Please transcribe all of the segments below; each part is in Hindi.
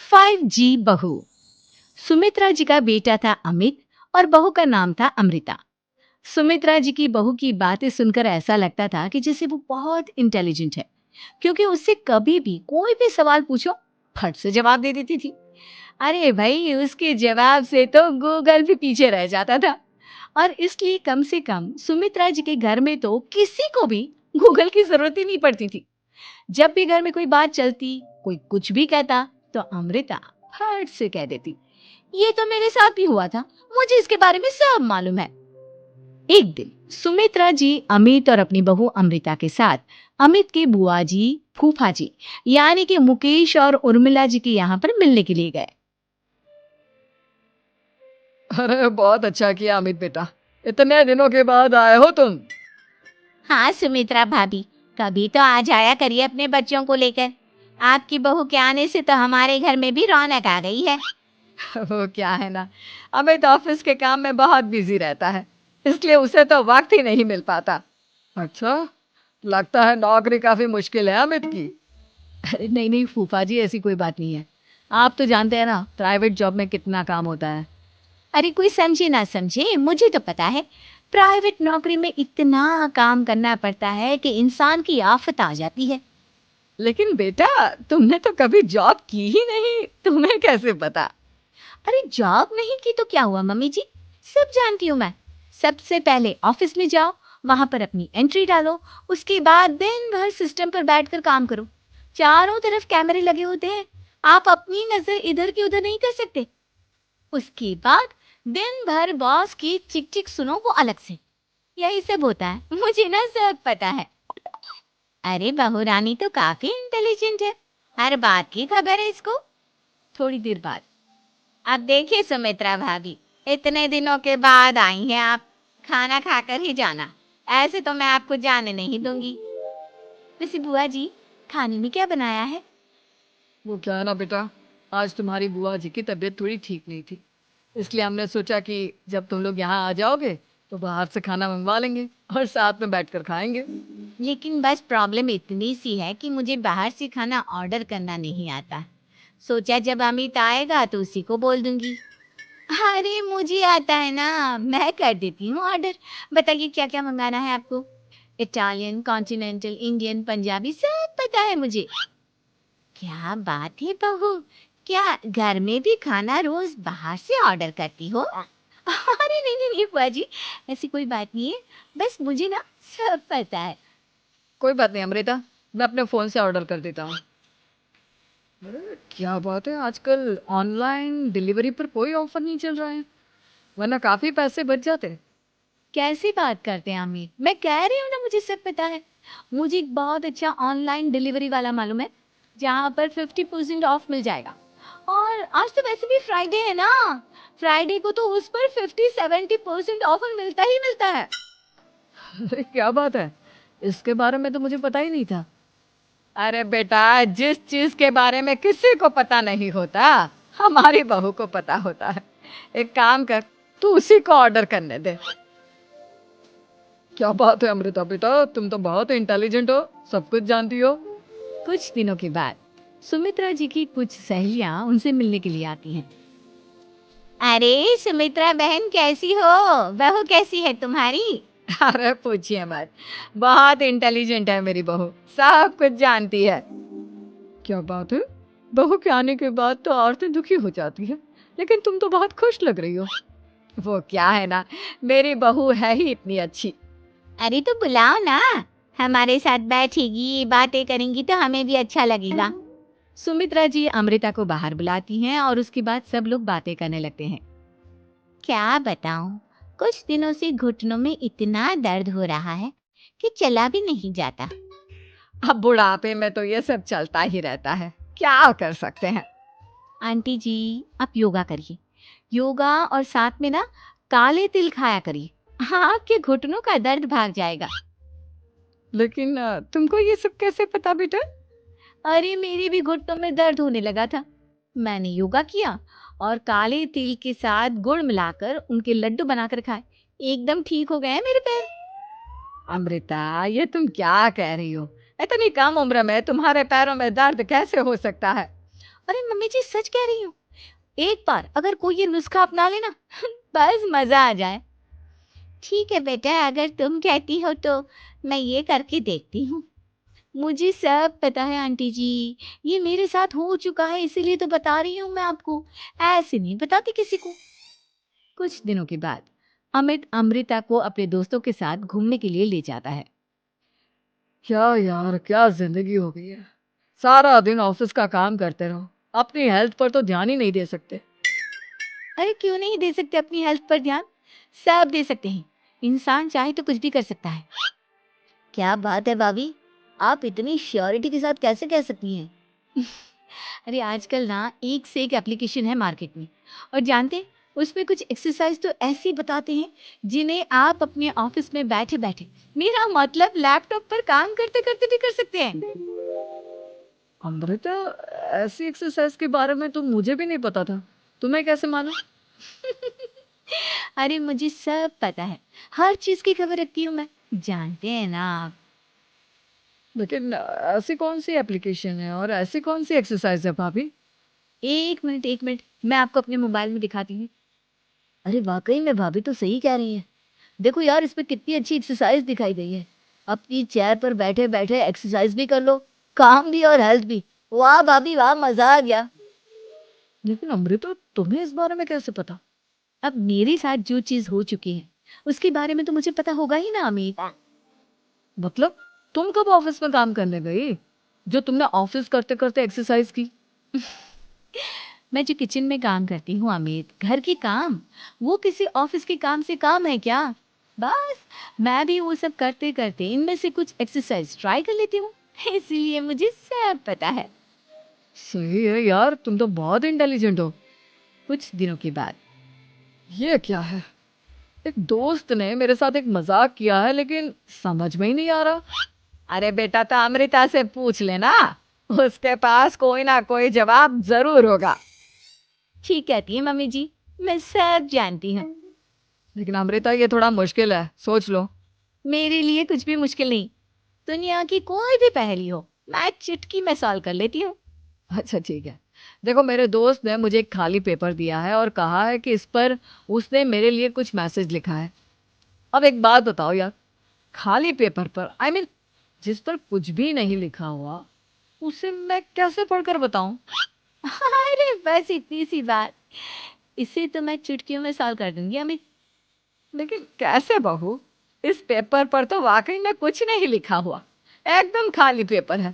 5G बहू। सुमित्रा जी का बेटा था अमित और बहू का नाम था अमृता। सुमित्रा जी की बहू की बातें सुनकर ऐसा लगता था कि जैसे वो बहुत इंटेलिजेंट है, क्योंकि उससे कभी भी कोई भी सवाल पूछो फट से जवाब दे देती थी। अरे भाई, उसके जवाब से तो गूगल भी पीछे रह जाता था। और इसलिए कम से कम सुमित्रा जी के घर में तो किसी को भी गूगल की जरूरत ही नहीं पड़ती थी। जब भी घर में कोई बात चलती, कोई कुछ भी कहता, तो अमृता फट से कह देती, ये तो मेरे साथ भी हुआ था, मुझे इसके बारे में सब मालूम है। एक दिन सुमित्रा जी अमित और अपनी बहू अमृता के साथ अमित के बुआ जी, फूफा जी यानी कि मुकेश और उर्मिला जी के यहाँ पर मिलने के लिए गए। अरे बहुत अच्छा किया अमित बेटा, इतने दिनों के बाद आए हो तुम। हाँ सुमित्रा भाभी, कभी तो आ जाया करिए अपने बच्चों को लेकर। आपकी बहू के आने से तो हमारे घर में भी रौनक आ गई है। वो क्या है ना, अमित ऑफिस के काम में बहुत बिजी रहता है, इसलिए उसे तो वक्त ही नहीं मिल पाता। अच्छा, लगता है नौकरी काफी मुश्किल है अमित की। अरे नहीं नहीं फूफा जी, ऐसी कोई बात नहीं है। आप तो जानते हैं ना प्राइवेट जॉब में कितना काम होता है। अरे कोई समझे ना समझे, मुझे तो पता है। प्राइवेट नौकरी में इतना काम करना पड़ता है कि इंसान की आफत आ जाती है। लेकिन बेटा, तुमने तो कभी जॉब की ही नहीं, तुम्हें कैसे पता? अरे जॉब नहीं की तो क्या हुआ मम्मी जी, सब जानती हूँ मैं। सबसे पहले ऑफिस में जाओ, वहां पर अपनी एंट्री डालो, उसके बाद दिन भर सिस्टम पर बैठकर काम करो। चारों तरफ कैमरे लगे होते हैं, आप अपनी नजर इधर की उधर नहीं कर सकते। उसके बाद दिन भर बॉस की चिक चिक सुनो वो अलग से। यही सब होता है, मुझे ना सब पता है। अरे बहू रानी तो काफी इंटेलिजेंट है, हर बात की खबर है इसको। थोड़ी देर बाद, अब देखिए सुमित्रा भाभी, इतने दिनों के बाद आई हैं आप, खाना खाकर ही जाना, ऐसे तो मैं आपको जाने नहीं दूंगी। वैसे बुआ जी, खाने में क्या बनाया है? वो क्या है ना बेटा, आज तुम्हारी बुआ जी की तबीयत थोड़ी ठीक नहीं थी, इसलिए हमने सोचा कि जब तुम लोग यहाँ आ जाओगे तो बाहर से खाना मंगवा लेंगे और साथ में बैठकर खाएंगे। लेकिन बस प्रॉब्लम इतनी सी है कि मुझे बाहर से खाना ऑर्डर करना नहीं आता। सोचा जब अमित आएगा तो उसी को बोल दूंगी। अरे मुझे आता है ना, मैं कर देती हूँ ऑर्डर। बताइए क्या क्या मंगाना है आपको? इटालियन, कॉन्टिनेंटल, इंडियन, पंजाबी सब पता है मुझे। क्या बात है बहू, क्या घर में भी खाना रोज बाहर से ऑर्डर करती हो? अरे नहीं नहीं नहीं बुआ जी, ऐसी कोई बात नहीं है, बस मुझे ना सब पता है। कोई बात नहीं अमृता, मैं अपने फ़ोन से ऑर्डर कर देता हूँ। अरे क्या बात है, आजकल ऑनलाइन डिलीवरी पर कोई ऑफर नहीं चल रहा है, वरना काफ़ी पैसे बच जाते। कैसी बात करते हैं अमित, मैं कह रही हूँ ना मुझे सब पता है। मुझे एक बहुत अच्छा ऑनलाइन डिलीवरी वाला मालूम है, जहाँ पर 50% ऑफ मिल जाएगा। और आज तो वैसे भी फ्राइडे है ना, फ्राइडे को तो उस पर 50-70% ऑफर मिलता ही मिलता है। अरे क्या बात है, इसके बारे में तो मुझे पता ही नहीं था। अरे बेटा, जिस चीज के बारे में किसी को पता नहीं होता, हमारी बहू को पता होता है। एक काम कर, तू उसी को ऑर्डर करने दे। क्या बात है अमृता बेटा, तुम तो बहुत इंटेलिजेंट हो, सब कुछ जानती हो। कुछ दिनों के बाद सुमित्रा जी की कुछ सहेलियां उनसे मिलने के लिए आती हैं। अरे सुमित्रा बहन कैसी हो, बहू कैसी है तुम्हारी? अरे पूछिए मत, बहुत इंटेलिजेंट है मेरी बहू, सब कुछ जानती है। क्या बात है, बहू के आने के बाद तो औरतें दुखी हो जाती है, लेकिन तुम तो बहुत खुश लग रही हो। वो क्या है ना, मेरी बहू है ही इतनी अच्छी। अरे तो बुलाओ ना, हमारे साथ बैठेगी बातें करेंगी तो हमें भी अच्छा लगेगा। सुमित्रा जी अमृता को बाहर बुलाती हैं और उसके बाद सब लोग बातें करने लगते हैं। क्या बताऊं, कुछ दिनों से घुटनों में इतना दर्द हो रहा है कि चला भी नहीं जाता। अब बुढ़ापे में तो ये सब चलता ही रहता है, क्या कर सकते हैं। आंटी जी, आप योगा करिए, योगा और साथ में ना काले तिल खाया करिए, हाँ आपके घुटनों का दर्द भाग जाएगा। लेकिन तुमको ये सब कैसे पता बेटा? अरे मेरे भी घुटनों में दर्द होने लगा था, मैंने योगा किया और काले तिल के साथ गुड़ मिलाकर उनके लड्डू बनाकर खाए, एकदम ठीक हो गए हैं मेरे पैर। अमृता, ये तुम क्या कह रही हो? इतनी कम उम्र में तुम्हारे पैरों में दर्द कैसे हो सकता है? अरे मम्मी जी सच कह रही हूँ, एक बार अगर कोई ये नुस्खा अपना लेना बस मजा आ जाए। ठीक है बेटा, अगर तुम कहती हो तो मैं ये करके देखती हूँ। मुझे सब पता है आंटी जी, ये मेरे साथ हो चुका है इसीलिए तो बता रही हूँ मैं आपको, ऐसे नहीं बताती किसी को। कुछ दिनों के बाद अमित अमृता को अपने दोस्तों के साथ घूमने के लिए ले जाता है। क्या यार, क्या जिंदगी हो गई है। सारा दिन ऑफिस का काम करते रहो, अपनी हेल्थ पर तो ध्यान ही नहीं दे सकते। अरे क्यों नहीं दे सकते अपनी हेल्थ पर ध्यान, सब दे सकते हैं। इंसान चाहे तो कुछ भी कर सकता है। क्या बात है भाभी, आप इतनी श्योरिटी के साथ कैसे कह सकती हैं? अरे आजकल ना एक से एक एप्लीकेशन है मार्केट में, और जानते हैं, उसमें कुछ एक्सरसाइज तो ऐसी बताते हैं जिन्हें आप अपने ऑफिस में बैठे बैठे, मेरा मतलब लैपटॉप पर काम करते करते भी कर सकते हैं। अमृता, ऐसी एक्सरसाइज के बारे में तो मुझे भी नहीं पता था, तुम्हें कैसे मालूम? अरे मुझे सब पता है, हर चीज की खबर रखती हूँ मैं, जानते हैं ना आप। लेकिन ऐसी कौन सी एप्लीकेशन है और ऐसी कौन सी एक्सरसाइज है भाभी? एक मिनट मैं आपको अपने मोबाइल में दिखाती हूँ। अरे वाकई में भाभी तो सही कह रही है। देखो यार, इसमें कितनी अच्छी एक्सरसाइज दिखाई गई है। अपनी चेयर पर बैठे बैठे एक्सरसाइज भी कर लो, काम भी और हेल्थ भी। वाह भाभी वाह, मजा आ गया। लेकिन अमृता, तुम्हें इस बारे में कैसे पता? अब मेरे साथ जो चीज हो चुकी है उसके बारे में तो मुझे पता होगा ही ना अमित। मतलब तुम कब ऑफिस में काम करने गई जो तुमने ऑफिस करते करते एक्सरसाइज की? मैं जो किचन में काम करती हूँ अमित, घर के काम, वो किसी ऑफिस के काम से काम है क्या? बस मैं भी वो सब करते करते इनमें से कुछ एक्सरसाइज ट्राई कर लेती हूँ, इसीलिए मुझे सब पता है। सही है यार, तुम तो बहुत इंटेलिजेंट हो। कुछ दिनों के बाद ये क्या है? एक दोस्त ने मेरे साथ एक मजाक किया है लेकिन समझ में ही नहीं आ रहा। अरे बेटा, तो अमृता से पूछ लेना, उसके पास कोई ना कोई जवाब जरूर होगा। ठीक कहती है मम्मी जी, मैं सब जानती हूँ। लेकिन अमृता, ये थोड़ा मुश्किल है, सोच लो। मेरे लिए कुछ भी मुश्किल नहीं, दुनिया की कोई भी पहेली हो मैं चुटकी में सॉल्व कर लेती हूँ। अच्छा ठीक है। देखो, मेरे दोस्त ने मुझे एक खाली पेपर दिया है और कहा है कि इस पर उसने मेरे लिए कुछ मैसेज लिखा है। अब एक बात बताओ यार, खाली पेपर पर, जिस पर कुछ भी नहीं लिखा हुआ, उसे मैं कैसे पढ़कर बताऊं? अरे बस इतनी सी बात, इसे तो मैं चुटकियों में सॉल्व कर दूंगी अमित। लेकिन कैसे बहू? इस पेपर पर तो वाकई में कुछ नहीं लिखा हुआ, एकदम खाली पेपर है।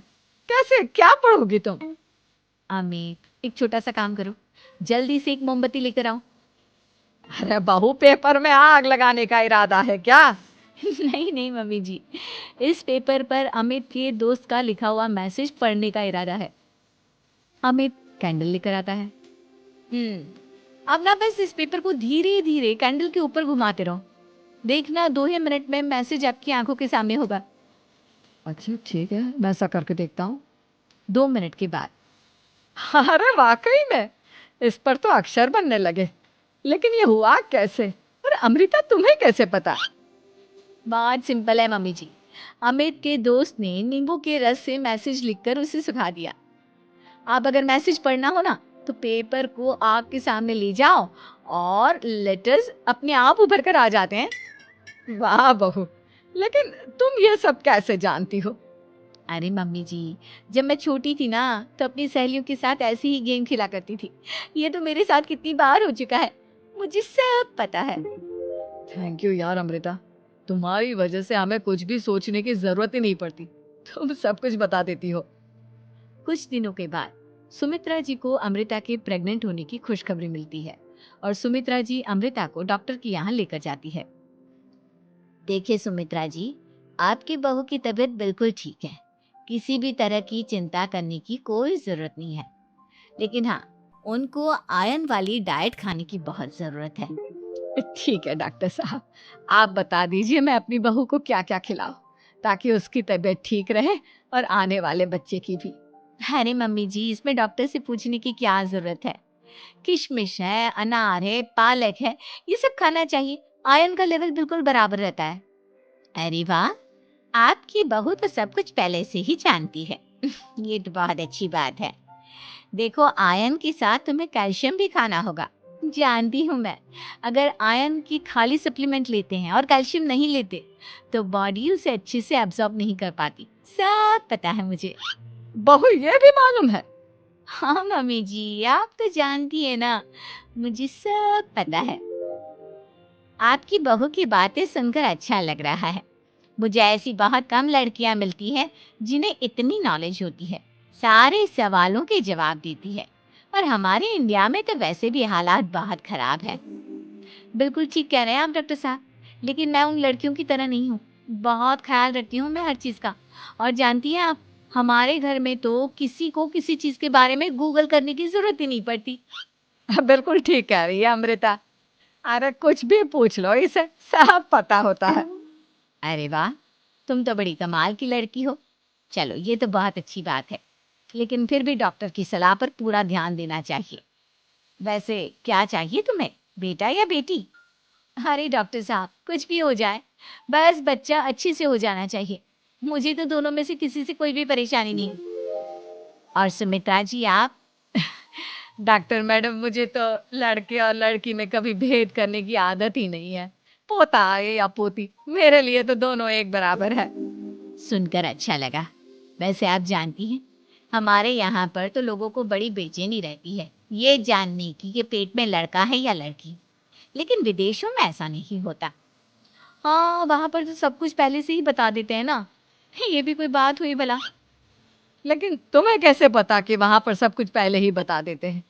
कैसे, क्या पढ़ोगी तुम? अमित एक छोटा सा काम करो, जल्दी से एक मोमबत्ती लेकर आओ। अरे बहू, पेपर में आग लगाने का इरादा है क्या? नहीं नहीं मम्मी जी, इस पेपर पर अमित के दोस्त का लिखा हुआ मैसेज पढ़ने का इरादा है। अमित कैंडल लेकर आता है। अब ना बस इस पेपर को धीरे धीरे कैंडल के ऊपर घुमाते रहो, देखना 2 ही मिनट में मैसेज आपकी आंखों के सामने होगा। अच्छा ठीक है, मैं ऐसा करके देखता हूँ। 2 मिनट के बाद अरे वाकई में इस पर तो अक्षर बनने लगे। लेकिन ये हुआ कैसे? और अमृता, तुम्हें कैसे पता? बात सिंपल है मम्मी जी, अमित के दोस्त ने नींबू के रस से मैसेज लिखकर उसे सुखा दिया। आप अगर मैसेज पढ़ना हो ना, तो पेपर को आग के सामने ले जाओ और लेटर्स अपने आप उभर कर आ जाते हैं। वाह बहू, लेकिन तुम ये सब कैसे जानती हो? अरे मम्मी जी, जब मैं छोटी थी ना, तो अपनी सहेलियों के साथ ऐसे ही गेम खेला करती थी। ये तो मेरे साथ कितनी बार हो चुका है, मुझे सब पता है। थैंक यू यार अमृता, तुम्हारी वजह से हमें कुछ भी सोचने की जरूरत ही नहीं पड़ती, तुम सब कुछ बता देती हो। कुछ दिनों के बाद सुमित्रा जी को अमृता के प्रेग्नेंट होने की खुशखबरी मिलती है, और सुमित्रा जी अमृता को डॉक्टर के यहाँ लेकर जाती है। देखिए सुमित्रा जी, आपकी बहू की तबीयत बिल्कुल ठीक है, किसी भी तरह की चिंता करने की कोई जरूरत नहीं है। लेकिन हाँ, उनको आयरन वाली डाइट खाने की बहुत जरूरत है। ठीक है डॉक्टर साहब, आप बता दीजिए मैं अपनी बहू को क्या क्या खिलाऊं ताकि उसकी तबीयत ठीक रहे और आने वाले बच्चे की भी। अरे मम्मी जी, इसमें डॉक्टर से पूछने की क्या जरूरत है। किशमिश है, अनार है, पालक है, ये सब खाना चाहिए, आयरन का लेवल बिल्कुल बराबर रहता है। अरे वाह, आपकी बहू तो सब कुछ पहले से ही जानती है। ये तो बहुत अच्छी बात है। देखो, आयरन के साथ तुम्हें कैल्शियम भी खाना होगा। जानती हूँ मैं, अगर आयरन की खाली सप्लीमेंट लेते हैं और कैल्शियम नहीं लेते, तो बॉडी उसे अच्छे से एब्जॉर्ब नहीं कर पाती। सब पता है मुझे। बहू ये भी मालूम है? हाँ मम्मी जी, आप तो जानती है ना, मुझे सब पता है। आपकी बहू की बातें सुनकर अच्छा लग रहा है। मुझे ऐसी बहुत कम लड़कियां मिलती हैं जिन्हें इतनी नॉलेज होती है, सारे सवालों के जवाब देती है। और हमारे इंडिया में तो वैसे भी हालात बहुत खराब है। बिल्कुल ठीक कह रहे हैं आप डॉक्टर साहब, लेकिन मैं उन लड़कियों की तरह नहीं हूँ। बहुत ख्याल रखती हूँ मैं हर चीज़ का। और जानती हैं आप, हमारे घर में तो किसी को किसी चीज़ के बारे में गूगल करने की ज़रूरत ही नहीं पड़ती। बिल्कुल ठीक कह रही है अमृता। अरे कुछ भी पूछ लो इसे, सब पता होता है। अरे वाह! तुम तो बड़ी कमाल की लड़की हो। चलो, ये तो बहुत अच्छी बात है। लेकिन फिर भी डॉक्टर की सलाह पर पूरा ध्यान देना चाहिए। वैसे क्या चाहिए तुम्हें, बेटा या बेटी? अरे डॉक्टर साहब, कुछ भी हो जाए, बस बच्चा अच्छे से हो जाना चाहिए। मुझे तो दोनों में से किसी से कोई भी परेशानी नहीं। और सुमित्रा जी, आप? डॉक्टर मैडम, मुझे तो लड़के और लड़की में कभी भेद करने की आदत ही नहीं है। पोता आए या पोती, मेरे लिए तो दोनों एक बराबर है। सुनकर अच्छा लगा। वैसे आप जानती हैं, हमारे यहाँ पर तो लोगों को बड़ी बेचैनी रहती है ये जानने की कि पेट में लड़का है या लड़की। लेकिन विदेशों में ऐसा नहीं होता। हाँ, वहां पर तो सब कुछ पहले से ही बता देते हैं ना। ये भी कोई बात हुई भला? लेकिन तुम्हें कैसे पता कि वहां पर सब कुछ पहले ही बता देते हैं?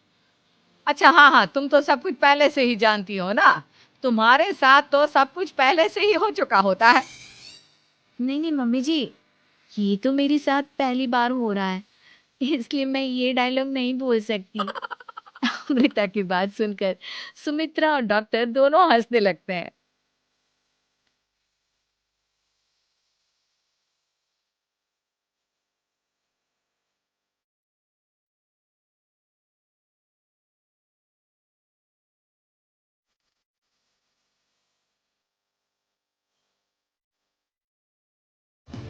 अच्छा, हाँ हाँ, तुम तो सब कुछ पहले से ही जानती हो ना। तुम्हारे साथ तो सब कुछ पहले से ही हो चुका होता है। नहीं नहीं मम्मी जी, ये तो मेरे साथ पहली बार हो रहा है, इसलिए मैं ये डायलॉग नहीं बोल सकती। अमृता की बात सुनकर सुमित्रा और डॉक्टर दोनों हंसने लगते हैं।